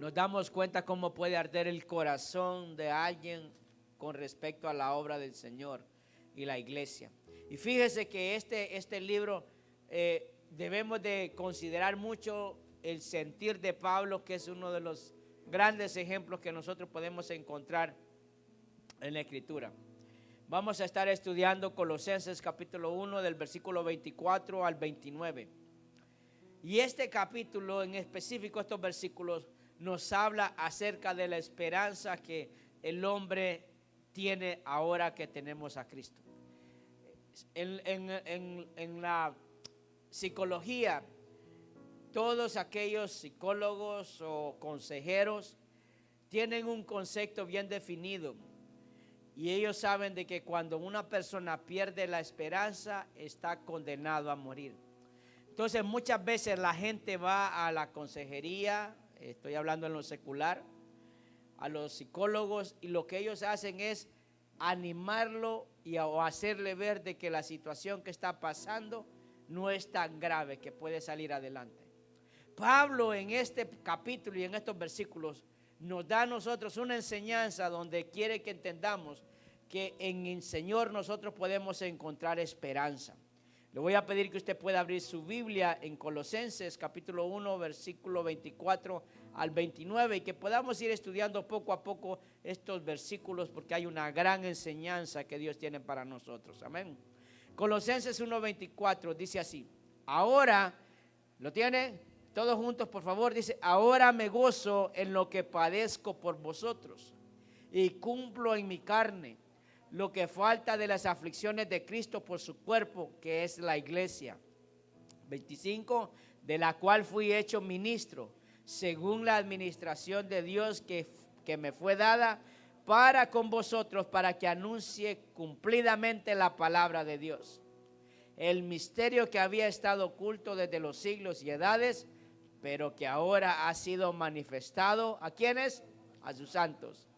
nos damos cuenta cómo puede arder el corazón de alguien con respecto a la obra del Señor y la iglesia. Y fíjese que este libro debemos de considerar mucho el sentir de Pablo, que es uno de los grandes ejemplos que nosotros podemos encontrar en la Escritura. Vamos a estar estudiando Colosenses capítulo 1 del versículo 24 al 29. Y este capítulo en específico, estos versículos, nos habla acerca de la esperanza que el hombre tiene ahora que tenemos a Cristo. En la psicología, todos aquellos psicólogos o consejeros tienen un concepto bien definido. Y ellos saben de que cuando una persona pierde la esperanza, está condenado a morir. Entonces muchas veces la gente va a la consejería, estoy hablando en lo secular, a los psicólogos, y lo que ellos hacen es animarlo o hacerle ver de que la situación que está pasando no es tan grave, que puede salir adelante. Pablo en este capítulo y en estos versículos nos da a nosotros una enseñanza donde quiere que entendamos que en el Señor nosotros podemos encontrar esperanza. Le voy a pedir que usted pueda abrir su Biblia en Colosenses capítulo 1 versículo 24 al 29 y que podamos ir estudiando poco a poco estos versículos porque hay una gran enseñanza que Dios tiene para nosotros. Amén. Colosenses 1:24 dice así: ahora, ¿lo tiene? Todos juntos por favor, dice: ahora me gozo en lo que padezco por vosotros y cumplo en mi carne lo que falta de las aflicciones de Cristo por su cuerpo, que es la iglesia. 25, de la cual fui hecho ministro, según la administración de Dios que me fue dada para con vosotros, para que anuncie cumplidamente la palabra de Dios. El misterio que había estado oculto desde los siglos y edades, pero que ahora ha sido manifestado, ¿a quiénes? A sus santos,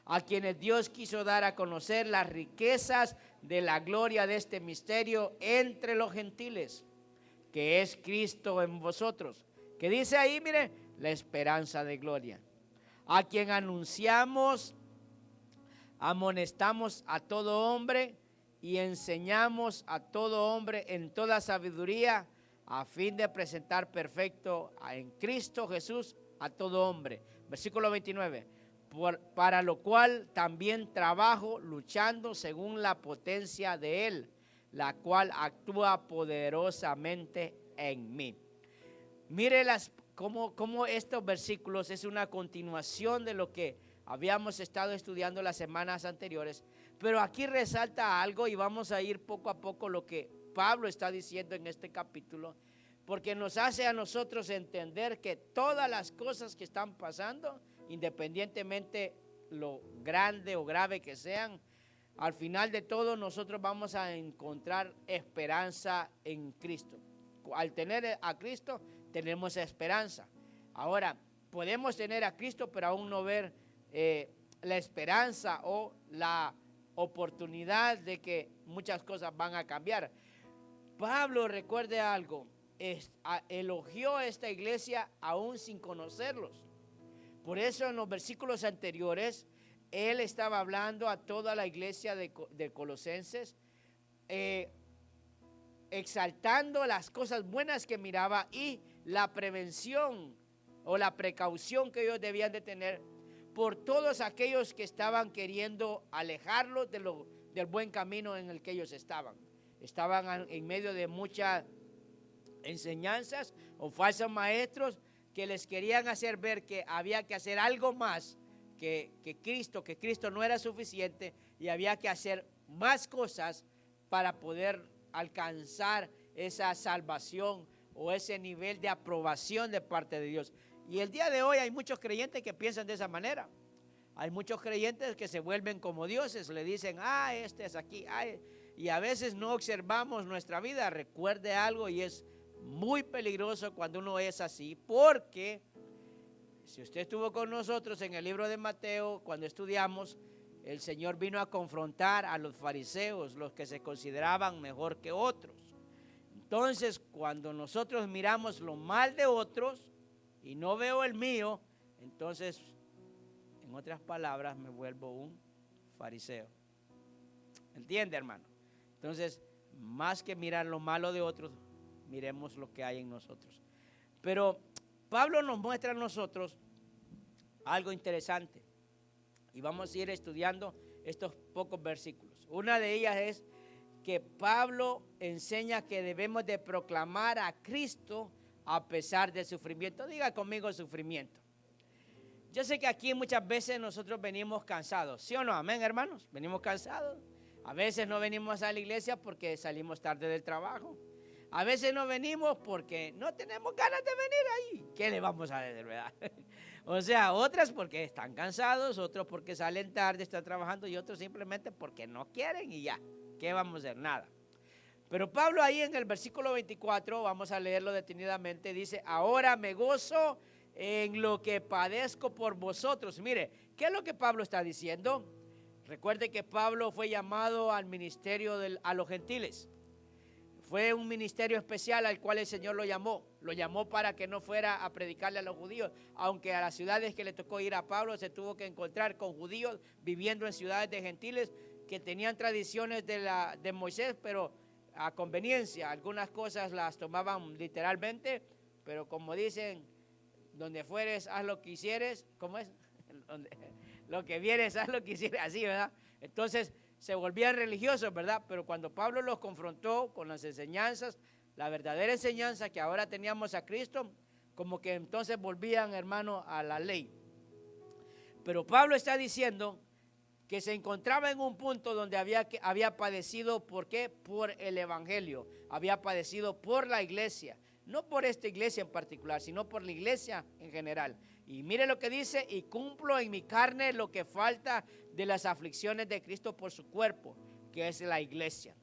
a quienes Dios quiso dar a conocer las riquezas de la gloria de este misterio entre los gentiles, que es Cristo en vosotros. Que dice ahí, mire, la esperanza de gloria. A quien anunciamos, amonestamos a todo hombre y enseñamos a todo hombre en toda sabiduría, a fin de presentar perfecto en Cristo Jesús a todo hombre. Versículo 29. Para lo cual también trabajo luchando según la potencia de Él, la cual actúa poderosamente en mí. Mire cómo estos versículos es una continuación de lo que habíamos estado estudiando las semanas anteriores, pero aquí resalta algo y vamos a ir poco a poco lo que Pablo está diciendo en este capítulo, porque nos hace a nosotros entender que todas las cosas que están pasando, independientemente lo grande o grave que sean, al final de todo nosotros vamos a encontrar esperanza en Cristo. Al tener a Cristo tenemos esperanza. Ahora, podemos tener a Cristo pero aún no ver la esperanza o la oportunidad de que muchas cosas van a cambiar. Pablo, recuerde algo, elogió a esta iglesia aún sin conocerlos. Por eso en los versículos anteriores, él estaba hablando a toda la iglesia de Colosenses, exaltando las cosas buenas que miraba y la prevención o la precaución que ellos debían de tener por todos aquellos que estaban queriendo alejarlos del buen camino en el que ellos estaban. Estaban en medio de muchas enseñanzas o falsos maestros que les querían hacer ver que había que hacer algo más que Cristo no era suficiente y había que hacer más cosas para poder alcanzar esa salvación o ese nivel de aprobación de parte de Dios. Y el día de hoy hay muchos creyentes que piensan de esa manera. Hay muchos creyentes que se vuelven como dioses, le dicen, este es aquí, y a veces no observamos nuestra vida. Recuerde algo, y es muy peligroso cuando uno es así, porque si usted estuvo con nosotros en el libro de Mateo, cuando estudiamos, el Señor vino a confrontar a los fariseos, los que se consideraban mejor que otros. Entonces, cuando nosotros miramos lo mal de otros y no veo el mío, entonces, en otras palabras, me vuelvo un fariseo. ¿Entiende, hermano? Entonces, más que mirar lo malo de otros, miremos lo que hay en nosotros. Pero Pablo nos muestra a nosotros algo interesante. Y vamos a ir estudiando estos pocos versículos. Una de ellas es que Pablo enseña que debemos de proclamar a Cristo a pesar del sufrimiento. Diga conmigo sufrimiento. Yo sé que aquí muchas veces nosotros venimos cansados, ¿sí o no? Amén, hermanos. Venimos cansados. A veces no venimos a la iglesia porque salimos tarde del trabajo. A veces no venimos porque no tenemos ganas de venir ahí. ¿Qué le vamos a decir, verdad? O sea, otras porque están cansados, otros porque salen tarde, están trabajando y otros simplemente porque no quieren y ya. ¿Qué vamos a hacer? Nada. Pero Pablo ahí en el versículo 24, vamos a leerlo detenidamente, dice, ahora me gozo en lo que padezco por vosotros. Mire, ¿qué es lo que Pablo está diciendo? Recuerde que Pablo fue llamado al ministerio a los gentiles. Fue un ministerio especial al cual el Señor lo llamó para que no fuera a predicarle a los judíos, aunque a las ciudades que le tocó ir a Pablo se tuvo que encontrar con judíos viviendo en ciudades de gentiles que tenían tradiciones de Moisés, pero a conveniencia. Algunas cosas las tomaban literalmente, pero como dicen, donde fueres, haz lo que hicieres, ¿cómo es? Lo que vieres, haz lo que hicieres, así, ¿verdad? Entonces se volvían religiosos, ¿verdad? Pero cuando Pablo los confrontó con las enseñanzas, la verdadera enseñanza que ahora teníamos a Cristo, como que entonces volvían, hermano, a la ley. Pero Pablo está diciendo que se encontraba en un punto donde había padecido, ¿por qué? Por el evangelio, había padecido por la iglesia, no por esta iglesia en particular, sino por la iglesia en general. Y mire lo que dice, y cumplo en mi carne lo que falta de las aflicciones de Cristo por su cuerpo, que es la iglesia.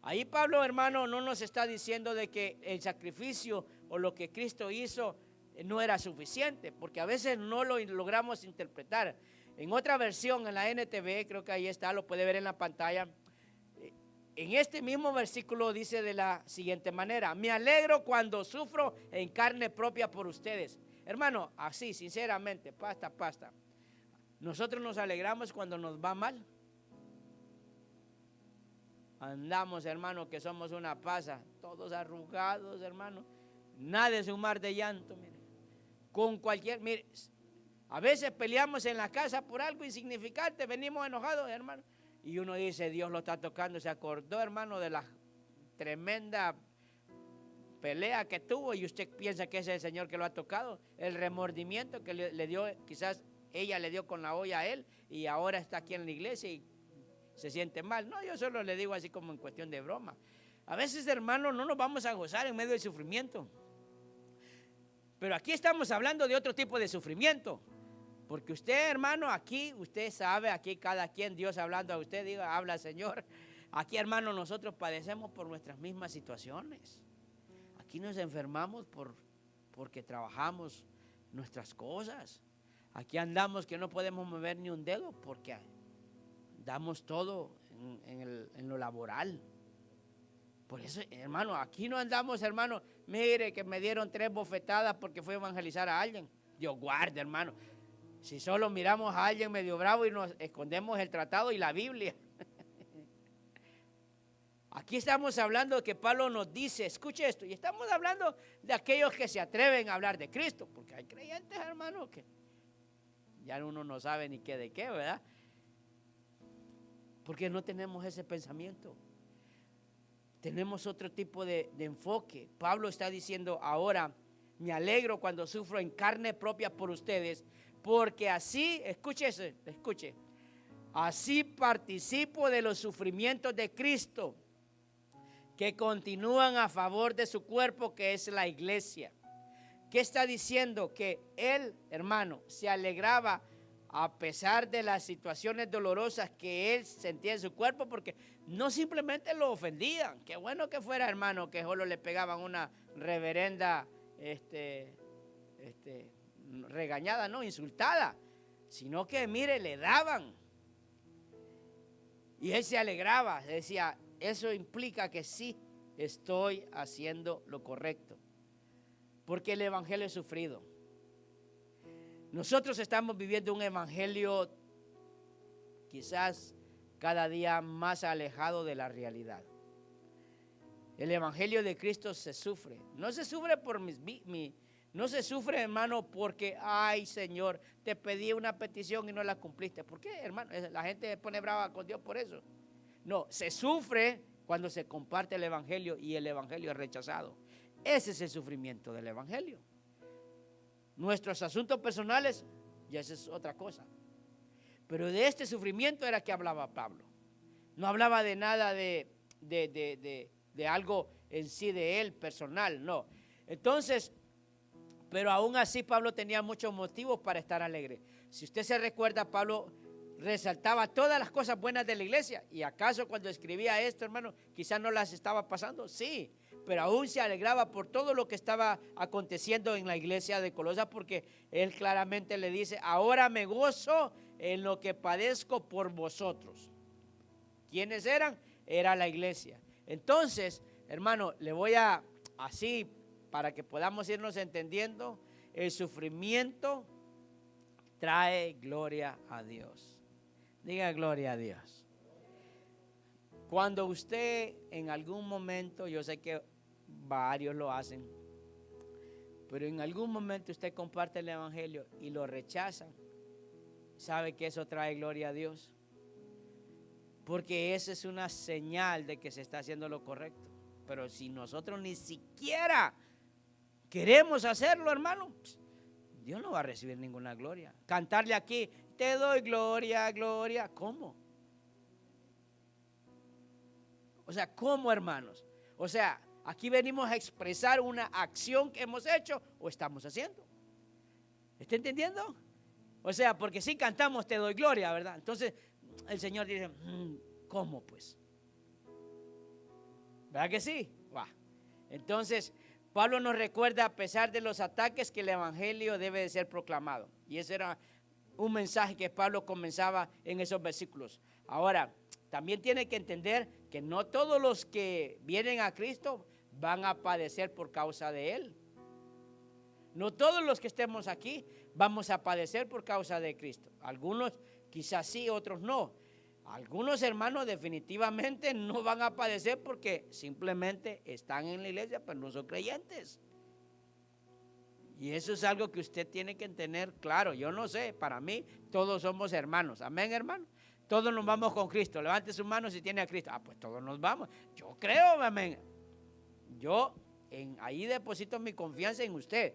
Ahí Pablo, hermano, no nos está diciendo de que el sacrificio o lo que Cristo hizo no era suficiente, porque a veces no lo logramos interpretar. En otra versión, en la NTV, creo que ahí está, lo puede ver en la pantalla. En este mismo versículo dice de la siguiente manera: me alegro cuando sufro en carne propia por ustedes. Hermano, así, sinceramente, pasta. Nosotros nos alegramos cuando nos va mal. Andamos, hermano, que somos una pasa, todos arrugados, hermano. Nada es un mar de llanto, mire. Con cualquier, mire, a veces peleamos en la casa por algo insignificante, venimos enojados, hermano. Y uno dice, Dios lo está tocando. Se acordó, hermano, de la tremenda pelea que tuvo y usted piensa que es el Señor que lo ha tocado. El remordimiento que le dio, quizás ella le dio con la olla a él y ahora está aquí en la iglesia y se siente mal. No, yo solo le digo así como en cuestión de broma. A veces, hermano, no nos vamos a gozar en medio del sufrimiento. Pero aquí estamos hablando de otro tipo de sufrimiento. Porque usted, hermano, aquí, usted sabe, aquí cada quien, Dios hablando a usted, diga, habla Señor. Aquí, hermano, nosotros padecemos por nuestras mismas situaciones. Aquí nos enfermamos porque trabajamos nuestras cosas. Aquí andamos que no podemos mover ni un dedo porque damos todo en lo laboral. Por eso, hermano, aquí no andamos, hermano, mire que me dieron 3 bofetadas porque fui a evangelizar a alguien. Dios guarde, hermano. Si solo miramos a alguien medio bravo y nos escondemos el tratado y la Biblia. Aquí estamos hablando de que Pablo nos dice, escuche esto, y estamos hablando de aquellos que se atreven a hablar de Cristo, porque hay creyentes, hermano, que ya uno no sabe ni qué de qué, ¿verdad? Porque no tenemos ese pensamiento. Tenemos otro tipo de enfoque. Pablo está diciendo ahora, me alegro cuando sufro en carne propia por ustedes, porque así, escuche, así participo de los sufrimientos de Cristo, que continúan a favor de su cuerpo, que es la iglesia. ¿Qué está diciendo? Que él, hermano, se alegraba a pesar de las situaciones dolorosas que él sentía en su cuerpo, porque no simplemente lo ofendían. Qué bueno que fuera, hermano, que solo le pegaban una reverenda regañada, no, insultada, sino que, mire, le daban. Y él se alegraba, decía, eso implica que sí estoy haciendo lo correcto, porque el evangelio es sufrido. Nosotros estamos viviendo un evangelio quizás cada día más alejado de la realidad. El evangelio de Cristo se sufre. No se sufre por no se sufre, hermano, porque, ay, Señor, te pedí una petición y no la cumpliste. ¿Por qué, hermano? La gente se pone brava con Dios por eso. No, se sufre cuando se comparte el evangelio y el evangelio es rechazado. Ese es el sufrimiento del evangelio. Nuestros asuntos personales, ya esa es otra cosa. Pero de este sufrimiento era que hablaba Pablo. No hablaba de nada de algo en sí de él personal, no. Entonces, pero aún así Pablo tenía muchos motivos para estar alegre. Si usted se recuerda, Pablo resaltaba todas las cosas buenas de la iglesia. ¿Y acaso cuando escribía esto, hermano, quizás no las estaba pasando? Sí, pero aún se alegraba por todo lo que estaba aconteciendo en la iglesia de Colosas, porque él claramente le dice, ahora me gozo en lo que padezco por vosotros. ¿Quiénes eran? Era la iglesia. Entonces, hermano, le voy a, así, para que podamos irnos entendiendo, el sufrimiento trae gloria a Dios. Diga gloria a Dios. Cuando usted en algún momento, yo sé que varios lo hacen, pero en algún momento usted comparte el evangelio y lo rechazan, ¿sabe que eso trae gloria a Dios? Porque esa es una señal de que se está haciendo lo correcto. Pero si nosotros ni siquiera queremos hacerlo, hermano, Dios no va a recibir ninguna gloria. Cantarle aquí, te doy gloria, gloria. ¿Cómo? O sea, ¿cómo, hermanos? O sea, aquí venimos a expresar una acción que hemos hecho o estamos haciendo. ¿Está entendiendo? O sea, porque si cantamos te doy gloria, ¿verdad? Entonces el Señor dice, ¿cómo pues? ¿Verdad que sí? Entonces Pablo nos recuerda, a pesar de los ataques, que el evangelio debe de ser proclamado. Y ese era un mensaje que Pablo comenzaba en esos versículos. Ahora, también tiene que entender que no todos los que vienen a Cristo van a padecer por causa de Él. No todos los que estemos aquí vamos a padecer por causa de Cristo. Algunos quizás sí, otros no. Algunos hermanos definitivamente no van a padecer porque simplemente están en la iglesia, pero no son creyentes. Y eso es algo que usted tiene que tener claro. Yo no sé, para mí todos somos hermanos. Amén, hermano. Todos nos vamos con Cristo. Levante su mano si tiene a Cristo. Pues todos nos vamos. Yo creo, amén. Yo ahí deposito mi confianza en usted.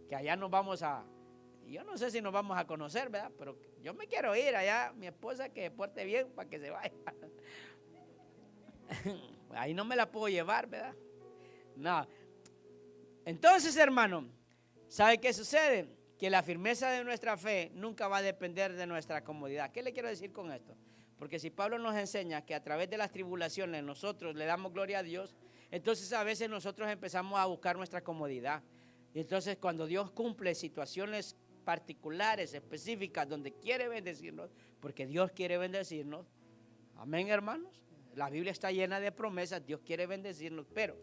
Que allá nos vamos yo no sé si nos vamos a conocer, ¿verdad? Pero yo me quiero ir allá, mi esposa que porte bien para que se vaya. Ahí no me la puedo llevar, ¿verdad? No. Entonces, hermano, ¿sabe qué sucede? Que la firmeza de nuestra fe nunca va a depender de nuestra comodidad. ¿Qué le quiero decir con esto? Porque si Pablo nos enseña que a través de las tribulaciones nosotros le damos gloria a Dios, entonces a veces nosotros empezamos a buscar nuestra comodidad. Y entonces cuando Dios cumple situaciones particulares, específicas, donde quiere bendecirnos, porque Dios quiere bendecirnos, amén, hermanos, la Biblia está llena de promesas, Dios quiere bendecirnos, pero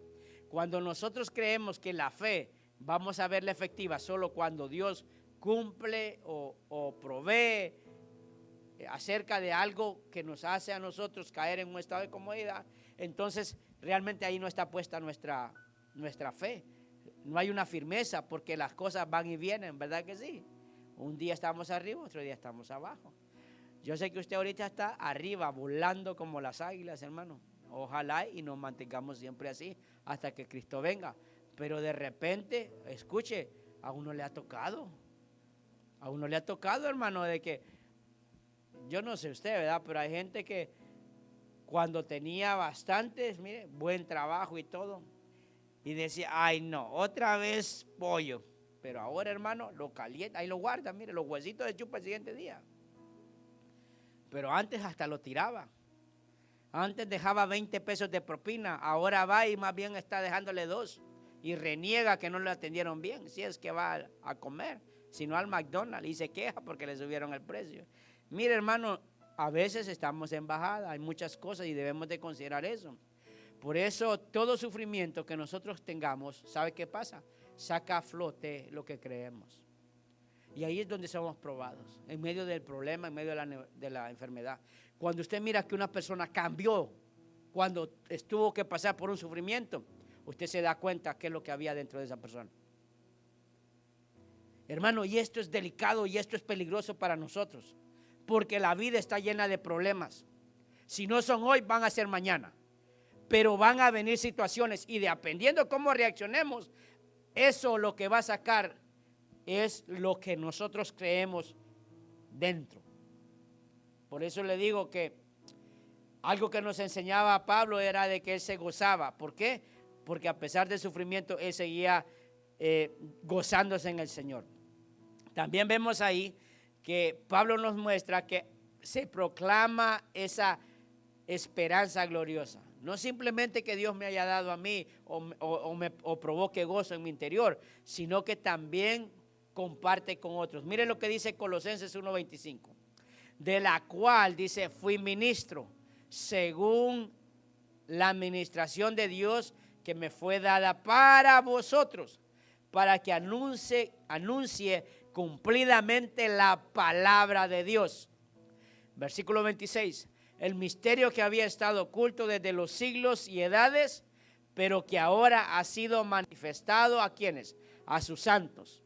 cuando nosotros creemos que la fe vamos a verla efectiva solo cuando Dios cumple o provee acerca de algo que nos hace a nosotros caer en un estado de comodidad, entonces realmente ahí no está puesta nuestra fe. No hay una firmeza porque las cosas van y vienen, ¿verdad que sí? Un día estamos arriba, otro día estamos abajo. Yo sé que usted ahorita está arriba, volando como las águilas, hermano. Ojalá y nos mantengamos siempre así hasta que Cristo venga. Pero de repente, escuche, a uno le ha tocado. A uno le ha tocado, hermano, de que, yo no sé usted, ¿verdad? Pero hay gente que cuando tenía bastantes, mire, buen trabajo y todo, y decía, ay no, otra vez pollo. Pero ahora, hermano, lo calienta, ahí lo guarda, mire, los huesitos de chupa el siguiente día. Pero antes hasta lo tiraba. Antes dejaba 20 pesos de propina, ahora va y más bien está dejándole 2. Y reniega que no le atendieron bien, si es que va a comer, sino al McDonald's, y se queja porque le subieron el precio. Mire, hermano, a veces estamos en bajada, hay muchas cosas y debemos de considerar eso. Por eso todo sufrimiento que nosotros tengamos, ¿sabe qué pasa? Saca a flote lo que creemos. Y ahí es donde somos probados, en medio del problema, en medio de la enfermedad. Cuando usted mira que una persona cambió, cuando tuvo que pasar por un sufrimiento, usted se da cuenta qué es lo que había dentro de esa persona. Hermano, y esto es delicado y esto es peligroso para nosotros, porque la vida está llena de problemas. Si no son hoy, van a ser mañana. Pero van a venir situaciones y dependiendo cómo reaccionemos, eso lo que va a sacar es lo que nosotros creemos dentro. Por eso le digo que algo que nos enseñaba Pablo era de que él se gozaba. ¿Por qué? Porque a pesar del sufrimiento, él seguía gozándose en el Señor. También vemos ahí que Pablo nos muestra que se proclama esa esperanza gloriosa. No simplemente que Dios me haya dado a mí o provoque gozo en mi interior, sino que también comparte con otros. Mire lo que dice Colosenses 1:25, de la cual dice, fui ministro según la administración de Dios que me fue dada para vosotros, para que anuncie cumplidamente la palabra de Dios. Versículo 26, el misterio que había estado oculto desde los siglos y edades, pero que ahora ha sido manifestado ¿a quiénes? A sus santos,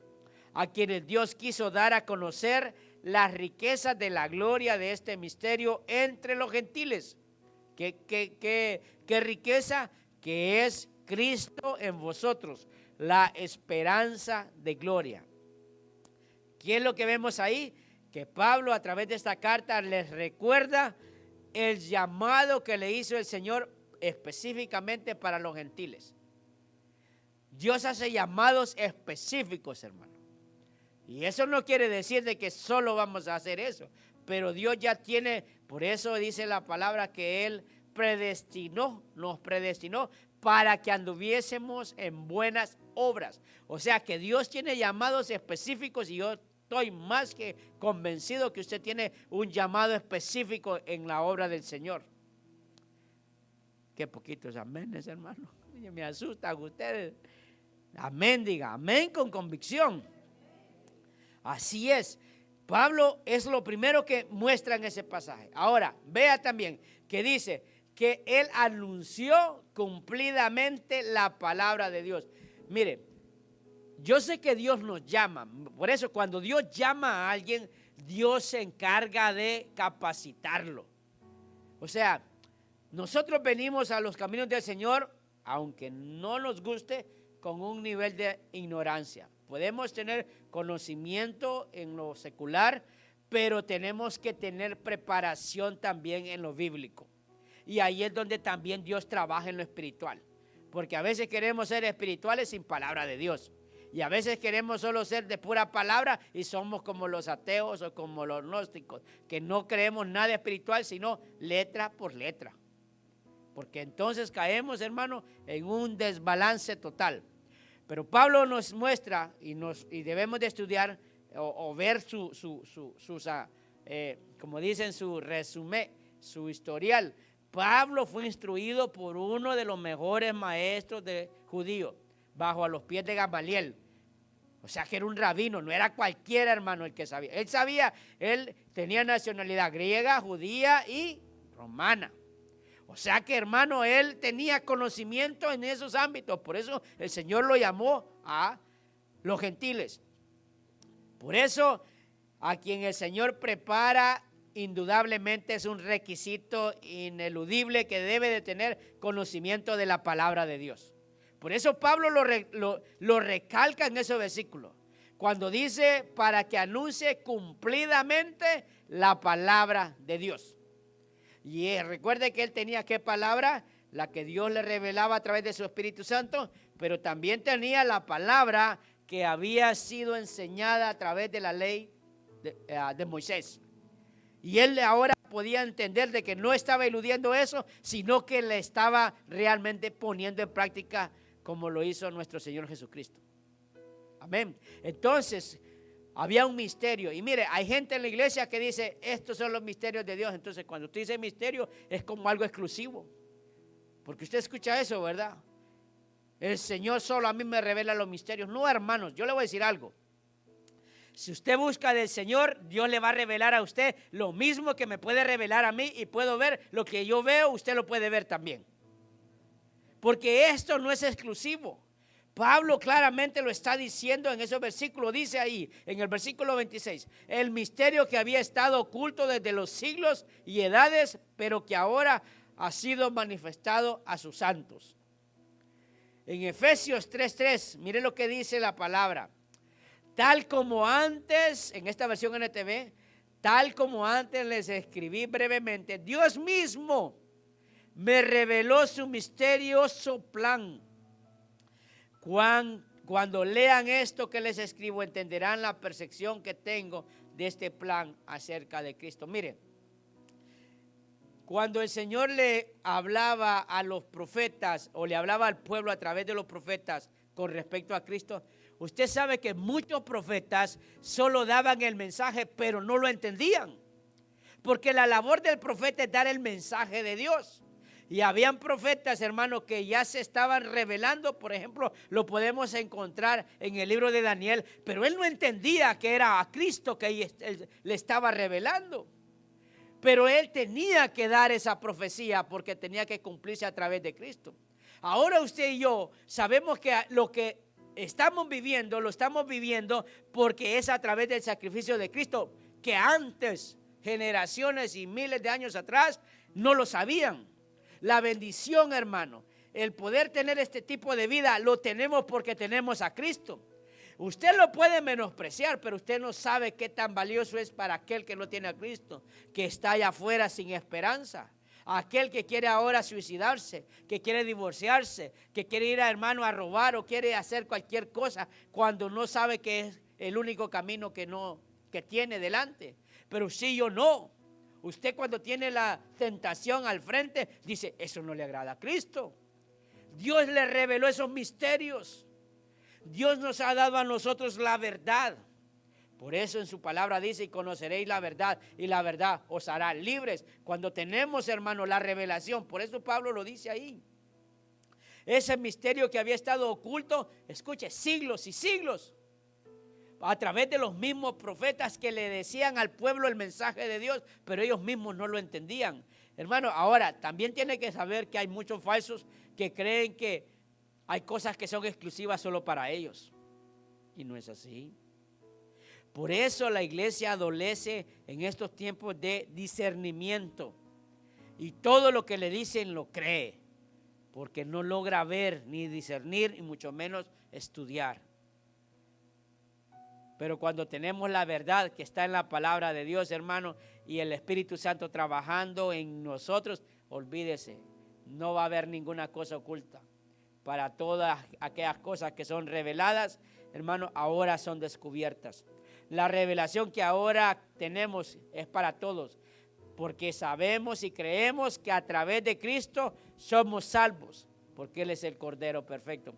a quienes Dios quiso dar a conocer las riquezas de la gloria de este misterio entre los gentiles. ¿Qué riqueza? Que es Cristo en vosotros, la esperanza de gloria. ¿Qué es lo que vemos ahí? Que Pablo a través de esta carta les recuerda el llamado que le hizo el Señor específicamente para los gentiles. Dios hace llamados específicos, hermano. Y eso no quiere decir de que solo vamos a hacer eso, pero Dios ya tiene, por eso dice la palabra que Él nos predestinó para que anduviésemos en buenas obras. O sea que Dios tiene llamados específicos y yo estoy más que convencido que usted tiene un llamado específico en la obra del Señor. Qué poquitos aménes, hermano. Me asustan ustedes. Amén, diga, amén con convicción. Así es. Pablo es lo primero que muestra en ese pasaje. Ahora, vea también que dice que él anunció cumplidamente la palabra de Dios. Mire, yo sé que Dios nos llama. Por eso cuando Dios llama a alguien, Dios se encarga de capacitarlo. O sea, nosotros venimos a los caminos del Señor, aunque no nos guste, con un nivel de ignorancia. Podemos tener conocimiento en lo secular, pero tenemos que tener preparación también en lo bíblico. Y ahí es donde también Dios trabaja en lo espiritual. Porque a veces queremos ser espirituales sin palabra de Dios. Y a veces queremos solo ser de pura palabra y somos como los ateos o como los gnósticos, que no creemos nada espiritual sino letra por letra. Porque entonces caemos, hermano, en un desbalance total. Pero Pablo nos muestra y debemos de estudiar o ver como dicen, su resumen, su historial. Pablo fue instruido por uno de los mejores maestros de judíos, bajo a los pies de Gamaliel. O sea que era un rabino, no era cualquier hermano el que sabía. Él tenía nacionalidad griega, judía y romana. O sea que, hermano, él tenía conocimiento en esos ámbitos. Por eso el Señor lo llamó a los gentiles. Por eso, a quien el Señor prepara, indudablemente es un requisito ineludible que debe de tener conocimiento de la palabra de Dios. Por eso Pablo lo recalca en ese versículo. Cuando dice, para que anuncie cumplidamente la palabra de Dios. Y recuerde que él tenía ¿qué palabra? La que Dios le revelaba a través de su Espíritu Santo, pero también tenía la palabra que había sido enseñada a través de la ley de Moisés. Y él ahora podía entender de que no estaba eludiendo eso, sino que le estaba realmente poniendo en práctica como lo hizo nuestro Señor Jesucristo. Amén. Entonces, había un misterio. Y mire, hay gente en la iglesia que dice, estos son los misterios de Dios. Entonces, cuando usted dice misterio, es como algo exclusivo. Porque usted escucha eso, ¿verdad? El Señor solo a mí me revela los misterios. No, hermanos, yo le voy a decir algo. Si usted busca del Señor, Dios le va a revelar a usted lo mismo que me puede revelar a mí, y puedo ver lo que yo veo, usted lo puede ver también. Porque esto no es exclusivo. Pablo claramente lo está diciendo en esos versículos. Dice ahí, en el versículo 26, el misterio que había estado oculto desde los siglos y edades, pero que ahora ha sido manifestado a sus santos. En Efesios 3:3, mire lo que dice la palabra. Tal como antes, en esta versión NTV, tal como antes les escribí brevemente, Dios mismo me reveló su misterioso plan. Cuando lean esto que les escribo, entenderán la percepción que tengo de este plan acerca de Cristo. Miren, cuando el Señor le hablaba a los profetas, o le hablaba al pueblo a través de los profetas con respecto a Cristo, usted sabe que muchos profetas solo daban el mensaje, pero no lo entendían. Porque la labor del profeta es dar el mensaje de Dios. Y habían profetas, hermanos, que ya se estaban revelando. Por ejemplo, lo podemos encontrar en el libro de Daniel. Pero él no entendía que era a Cristo que él le estaba revelando. Pero él tenía que dar esa profecía porque tenía que cumplirse a través de Cristo. Ahora usted y yo sabemos que lo que estamos viviendo, lo estamos viviendo porque es a través del sacrificio de Cristo, que antes, generaciones y miles de años atrás, no lo sabían. La bendición, hermano, el poder tener este tipo de vida, lo tenemos porque tenemos a Cristo. Usted lo puede menospreciar, pero usted no sabe qué tan valioso es para aquel que no tiene a Cristo, que está allá afuera sin esperanza. Aquel que quiere ahora suicidarse, que quiere divorciarse, que quiere ir, hermano, a robar o quiere hacer cualquier cosa cuando no sabe que es el único camino que tiene delante. Pero sí, yo no. Usted, cuando tiene la tentación al frente, dice, eso no le agrada a Cristo. Dios le reveló esos misterios. Dios nos ha dado a nosotros la verdad. Por eso en su palabra dice, y conoceréis la verdad, y la verdad os hará libres. Cuando tenemos, hermano, la revelación, por eso Pablo lo dice ahí. Ese misterio que había estado oculto, escuche, siglos y siglos, a través de los mismos profetas que le decían al pueblo el mensaje de Dios, pero ellos mismos no lo entendían. Hermano, ahora también tiene que saber que hay muchos falsos que creen que hay cosas que son exclusivas solo para ellos. Y no es así. Por eso la iglesia adolece en estos tiempos de discernimiento. Y todo lo que le dicen lo cree. Porque no logra ver ni discernir y mucho menos estudiar. Pero cuando tenemos la verdad que está en la palabra de Dios, hermano, y el Espíritu Santo trabajando en nosotros, olvídese, no va a haber ninguna cosa oculta. Para todas aquellas cosas que son reveladas, hermano, ahora son descubiertas. La revelación que ahora tenemos es para todos, porque sabemos y creemos que a través de Cristo somos salvos, porque Él es el Cordero perfecto.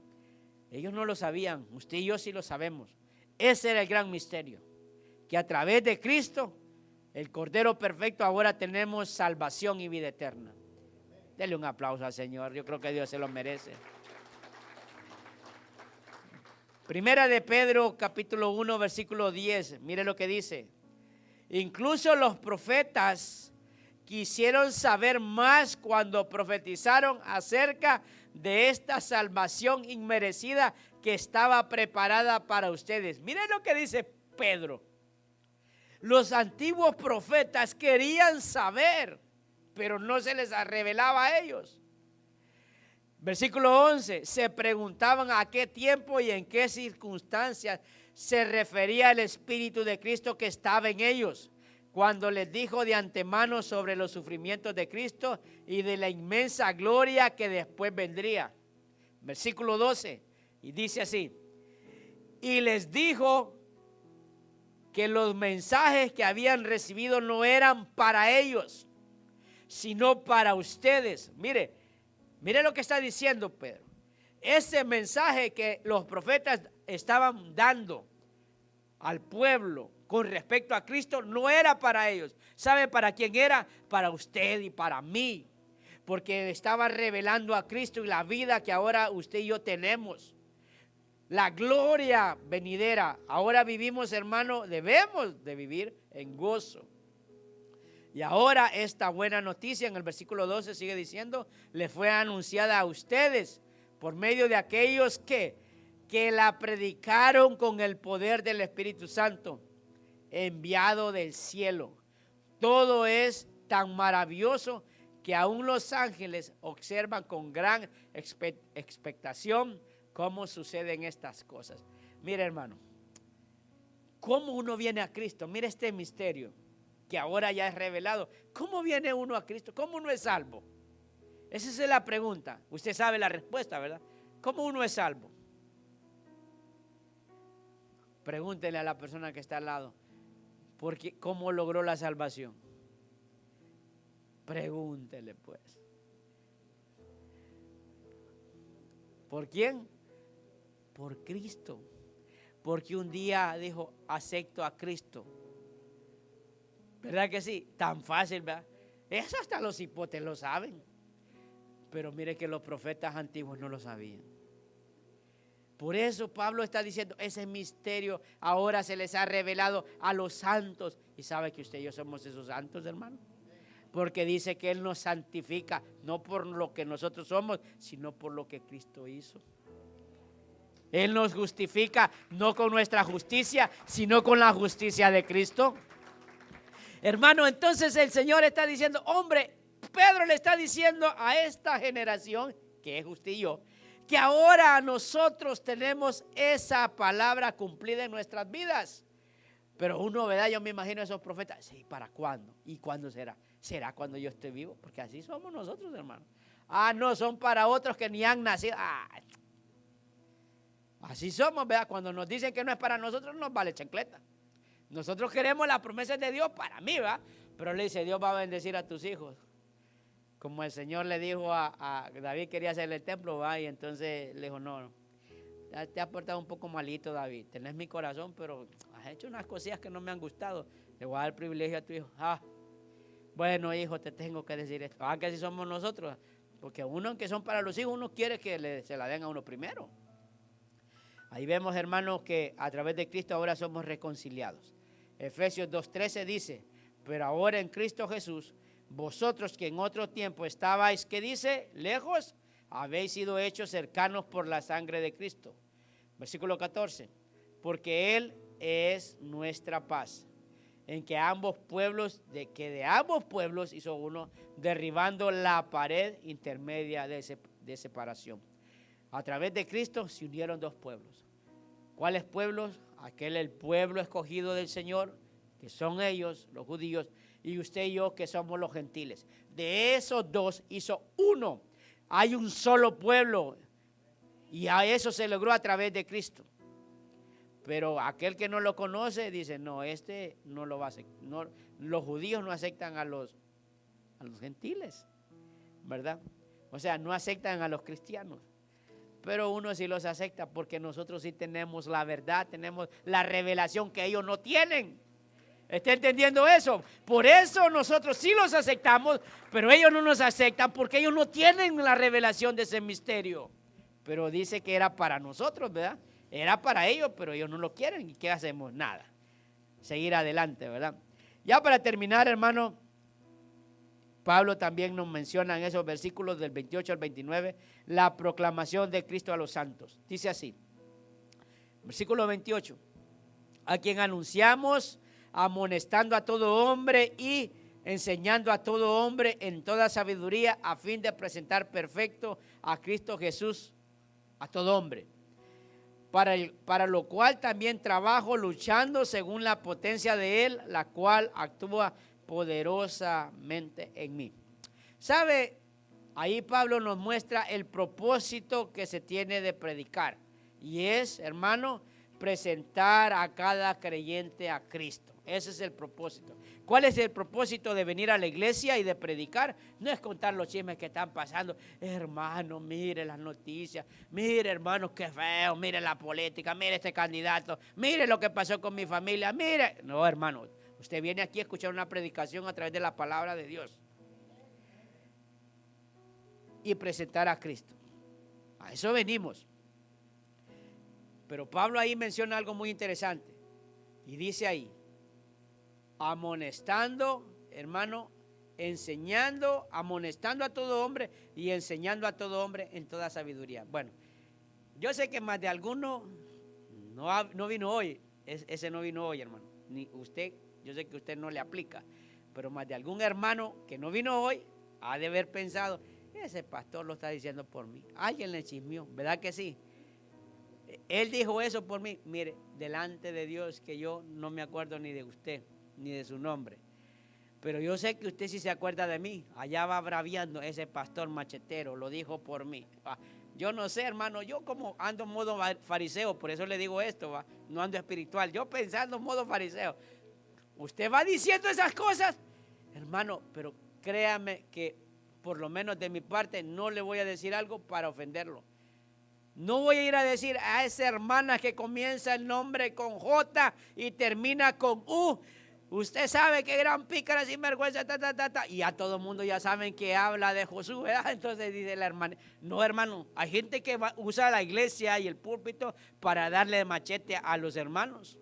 Ellos no lo sabían, usted y yo sí lo sabemos. Ese era el gran misterio, que a través de Cristo, el Cordero perfecto, ahora tenemos salvación y vida eterna. Dele un aplauso al Señor, yo creo que Dios se lo merece. Primera de Pedro, capítulo 1, versículo 10, mire lo que dice. Incluso los profetas quisieron saber más cuando profetizaron acerca de esta salvación inmerecida que estaba preparada para ustedes. Miren lo que dice Pedro. Los antiguos profetas querían saber, pero no se les revelaba a ellos. Versículo 11, se preguntaban a qué tiempo y en qué circunstancias se refería el Espíritu de Cristo que estaba en ellos, cuando les dijo de antemano sobre los sufrimientos de Cristo y de la inmensa gloria que después vendría. Versículo 12, y dice así, y les dijo que los mensajes que habían recibido no eran para ellos, sino para ustedes. Mire lo que está diciendo Pedro. Ese mensaje que los profetas estaban dando al pueblo con respecto a Cristo no era para ellos. ¿Sabe para quién era? Para usted y para mí. Porque estaba revelando a Cristo y la vida que ahora usted y yo tenemos. la gloria venidera. Ahora vivimos, hermano, debemos de vivir en gozo. Y ahora esta buena noticia en el versículo 12 sigue diciendo, le fue anunciada a ustedes por medio de aquellos que la predicaron con el poder del Espíritu Santo, enviado del cielo. Todo es tan maravilloso que aún los ángeles observan con gran expectación cómo suceden estas cosas. Mire, hermano, cómo uno viene a Cristo. Mire este misterio que ahora ya es revelado. ¿Cómo viene uno a Cristo? ¿Cómo uno es salvo? Esa es la pregunta. Usted sabe la respuesta, ¿verdad? ¿Cómo uno es salvo? Pregúntele a la persona que está al lado, porque ¿cómo logró la salvación? Pregúntele pues. ¿Por quién? Por Cristo. Porque un día dijo, acepto a Cristo. ¿Verdad que sí? Tan fácil, ¿verdad? Eso hasta los hipotes lo saben. Pero mire que los profetas antiguos no lo sabían. Por eso Pablo está diciendo, ese misterio ahora se les ha revelado a los santos. Y sabe que usted y yo somos esos santos, hermano. Porque dice que Él nos santifica, no por lo que nosotros somos, sino por lo que Cristo hizo. Él nos justifica, no con nuestra justicia, sino con la justicia de Cristo. Hermano, entonces el Señor está diciendo, hombre, Pedro le está diciendo a esta generación, que es usted y yo, que ahora nosotros tenemos esa palabra cumplida en nuestras vidas. Pero uno, ¿verdad? Yo me imagino a esos profetas, sí, ¿para cuándo? ¿Y cuándo será? ¿Será cuando yo esté vivo? Porque así somos nosotros, hermano. Ah, no, son para otros que ni han nacido. Ah, así somos, ¿verdad? Cuando nos dicen que no es para nosotros, nos vale chancleta. Nosotros queremos las promesas de Dios para mí, ¿verdad? Pero le dice, Dios va a bendecir a tus hijos. Como el Señor le dijo a David, quería hacerle el templo, ¿va? Y entonces le dijo, no, te has portado un poco malito, David. Tenés mi corazón, pero has hecho unas cosillas que no me han gustado. Le voy a dar el privilegio a tu hijo. Ah, bueno, hijo, te tengo que decir esto. Ah, que así somos nosotros. Porque uno que son para los hijos, uno quiere que se la den a uno primero. Ahí vemos, hermanos, que a través de Cristo ahora somos reconciliados. Efesios 2:13 dice, pero ahora en Cristo Jesús, vosotros que en otro tiempo estabais, ¿qué dice? Lejos, habéis sido hechos cercanos por la sangre de Cristo. Versículo 14, porque Él es nuestra paz, en que de ambos pueblos hizo uno, derribando la pared intermedia de separación. A través de Cristo se unieron dos pueblos. ¿Cuáles pueblos? El pueblo escogido del Señor, que son ellos, los judíos, y usted y yo, que somos los gentiles. De esos dos hizo uno. Hay un solo pueblo, y a eso se logró a través de Cristo. Pero aquel que no lo conoce dice, no, este no lo va a aceptar. No, los judíos no aceptan a los gentiles, ¿verdad? O sea, no aceptan a los cristianos. Pero uno sí los acepta porque nosotros sí tenemos la verdad, tenemos la revelación que ellos no tienen. ¿Está entendiendo eso? Por eso nosotros sí los aceptamos, pero ellos no nos aceptan porque ellos no tienen la revelación de ese misterio. Pero dice que era para nosotros, ¿verdad? Era para ellos, pero ellos no lo quieren. ¿Y qué hacemos? Nada. Seguir adelante, ¿verdad? Ya para terminar, hermano, Pablo también nos menciona en esos versículos del 28 al 29 la proclamación de Cristo a los santos. Dice así, versículo 28, a quien anunciamos amonestando a todo hombre y enseñando a todo hombre en toda sabiduría a fin de presentar perfecto a Cristo Jesús a todo hombre. Para lo cual también trabajo luchando según la potencia de Él, la cual actúa poderosamente en mí. ¿Sabe? Ahí Pablo nos muestra el propósito que se tiene de predicar. Y es, hermano, presentar a cada creyente a Cristo. Ese es el propósito. ¿Cuál es el propósito de venir a la iglesia y de predicar? No es contar los chismes que están pasando. Hermano, mire las noticias. Mire, hermano, qué feo. Mire la política. Mire este candidato. Mire lo que pasó con mi familia. Mire. No, hermano. Usted viene aquí a escuchar una predicación a través de la palabra de Dios. Y presentar a Cristo. A eso venimos. Pero Pablo ahí menciona algo muy interesante. Y dice ahí, amonestando, hermano, enseñando, amonestando a todo hombre y enseñando a todo hombre en toda sabiduría. Bueno, yo sé que más de alguno no vino hoy. Ese no vino hoy, hermano. Ni usted, yo sé que usted no le aplica. Pero más de algún hermano que no vino hoy ha de haber pensado, ese pastor lo está diciendo por mí. Alguien le chismeó, ¿verdad que sí? Él dijo eso por mí. Mire, delante de Dios que yo no me acuerdo ni de usted, ni de su nombre. Pero yo sé que usted sí se acuerda de mí. Allá va braviando ese pastor machetero, lo dijo por mí. Yo no sé, hermano, yo como ando en modo fariseo, por eso le digo esto, no ando espiritual. Yo pensando en modo fariseo. Usted va diciendo esas cosas, hermano, pero créame que por lo menos de mi parte no le voy a decir algo para ofenderlo. No voy a ir a decir a esa hermana que comienza el nombre con J y termina con U. Usted sabe que gran pícara, sinvergüenza, y a todo el mundo ya saben que habla de Josué, ¿verdad? Entonces dice la hermana, no, hermano, hay gente que usa la iglesia y el púlpito para darle machete a los hermanos.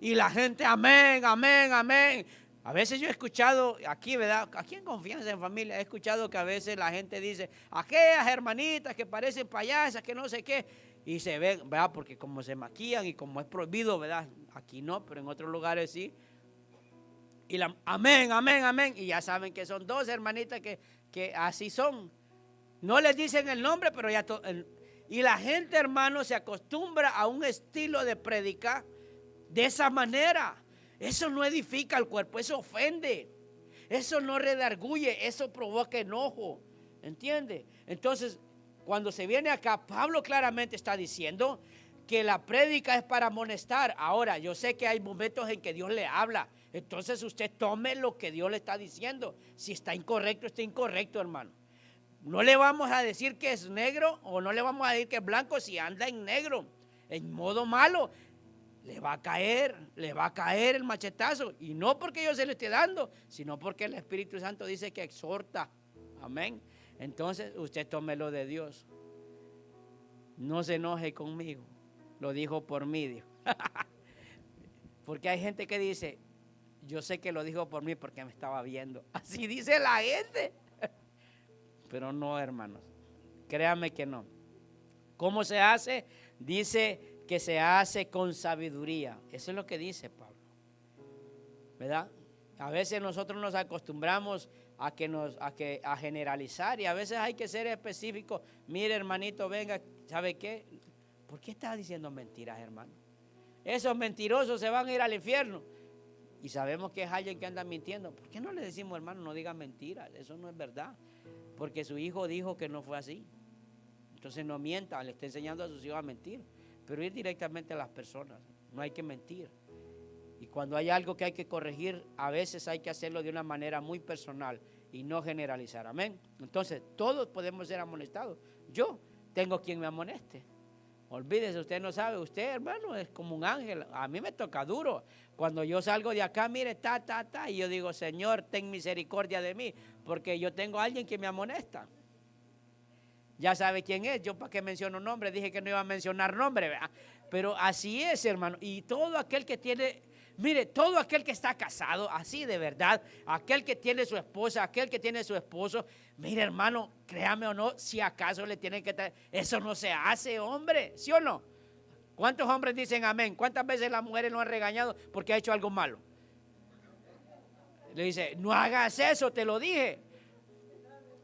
Y la gente, amén, amén, amén. A veces yo he escuchado aquí, ¿verdad? Aquí en Confianza en Familia he escuchado que a veces la gente dice, aquellas hermanitas que parecen payasas, que no sé qué, y se ven, ¿verdad? Porque como se maquillan y como es prohibido, ¿verdad? Aquí no, pero en otros lugares sí. Y amén, amén, amén. Y ya saben que son dos hermanitas que así son. No les dicen el nombre, pero ya y la gente, hermano, se acostumbra a un estilo de predicar de esa manera. Eso no edifica el cuerpo, eso ofende, eso no redarguye, eso provoca enojo, ¿entiende? Entonces, cuando se viene acá, Pablo claramente está diciendo que la prédica es para amonestar. Ahora, yo sé que hay momentos en que Dios le habla, entonces usted tome lo que Dios le está diciendo. Si está incorrecto, está incorrecto, hermano. No le vamos a decir que es negro o no le vamos a decir que es blanco si anda en negro, en modo malo. Le va a caer el machetazo. Y no porque yo se lo esté dando, sino porque el Espíritu Santo dice que exhorta. Amén. Entonces usted tómelo de Dios. No se enoje conmigo. Lo dijo por mí, dijo. Porque hay gente que dice, yo sé que lo dijo por mí porque me estaba viendo. Así dice la gente. Pero no, hermanos. Créanme que no. ¿Cómo se hace? Dice que se hace con sabiduría. Eso es lo que dice Pablo, ¿verdad? A veces nosotros nos acostumbramos a generalizar y a veces hay que ser específico. Mire, hermanito, venga, ¿sabe qué? ¿Por qué está diciendo mentiras, hermano? Esos mentirosos se van a ir al infierno. Y sabemos que es alguien que anda mintiendo. ¿Por qué no le decimos, hermano, no diga mentiras? Eso no es verdad. Porque su hijo dijo que no fue así. Entonces no mienta, le está enseñando a sus hijos a mentir. Pero ir directamente a las personas, no hay que mentir. Y cuando hay algo que hay que corregir, a veces hay que hacerlo de una manera muy personal y no generalizar. Amén. Entonces, todos podemos ser amonestados. Yo tengo quien me amoneste. Olvídese, usted no sabe, usted, hermano, es como un ángel. A mí me toca duro. Cuando yo salgo de acá, mire, y yo digo, Señor, ten misericordia de mí, porque yo tengo a alguien que me amonesta. Ya sabe quién es. Yo para qué menciono nombre, dije que no iba a mencionar nombre, ¿verdad? Pero así es, hermano. Y todo aquel que tiene, mire, todo aquel que está casado, así de verdad, aquel que tiene su esposa, aquel que tiene su esposo, mire, hermano, créame o no, si acaso le tienen que traer, eso no se hace, hombre, ¿sí o no? ¿Cuántos hombres dicen amén? ¿Cuántas veces las mujeres lo han regañado porque ha hecho algo malo? Le dice, no hagas eso, te lo dije.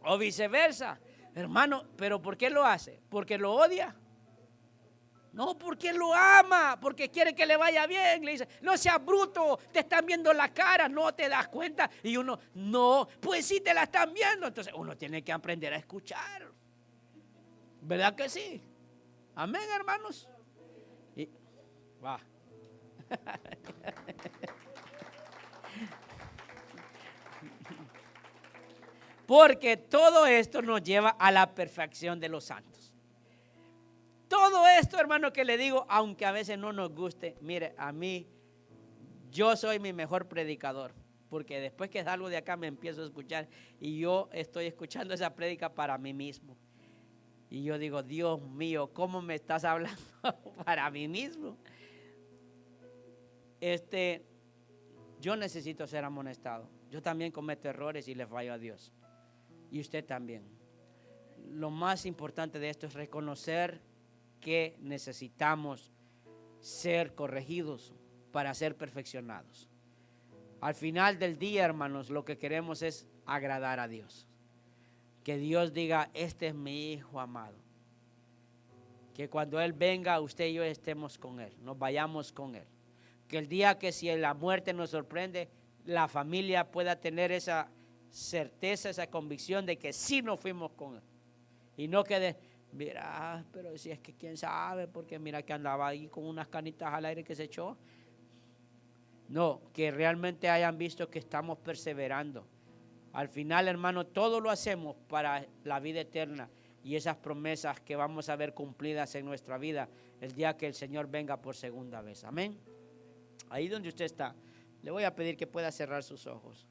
O viceversa. Hermano, ¿pero por qué lo hace? ¿Porque lo odia? No, porque lo ama, porque quiere que le vaya bien. Le dice, no seas bruto, te están viendo la cara, no te das cuenta. Y uno, no, pues sí te la están viendo. Entonces uno tiene que aprender a escuchar. ¿Verdad que sí? Amén, hermanos. Y va. Porque todo esto nos lleva a la perfección de los santos. Todo esto, hermano, que le digo, aunque a veces no nos guste, mire, a mí, yo soy mi mejor predicador. Porque después que salgo de acá me empiezo a escuchar y yo estoy escuchando esa prédica para mí mismo. Y yo digo, Dios mío, ¿cómo me estás hablando para mí mismo? Yo necesito ser amonestado. Yo también cometo errores y le fallo a Dios. Y usted también. Lo más importante de esto es reconocer que necesitamos ser corregidos para ser perfeccionados. Al final del día, hermanos, lo que queremos es agradar a Dios. Que Dios diga, este es mi hijo amado. Que cuando Él venga, usted y yo estemos con Él, nos vayamos con Él. Que el día que si la muerte nos sorprende, la familia pueda tener esa certeza, esa convicción de que sí nos fuimos con Él. Y no quede, mira, pero si es que quién sabe, porque mira que andaba ahí con unas canitas al aire que se echó. No, que realmente hayan visto que estamos perseverando. Al final, hermano, todo lo hacemos para la vida eterna y esas promesas que vamos a ver cumplidas en nuestra vida el día que el Señor venga por segunda vez. Amén. Ahí donde usted está, le voy a pedir que pueda cerrar sus ojos.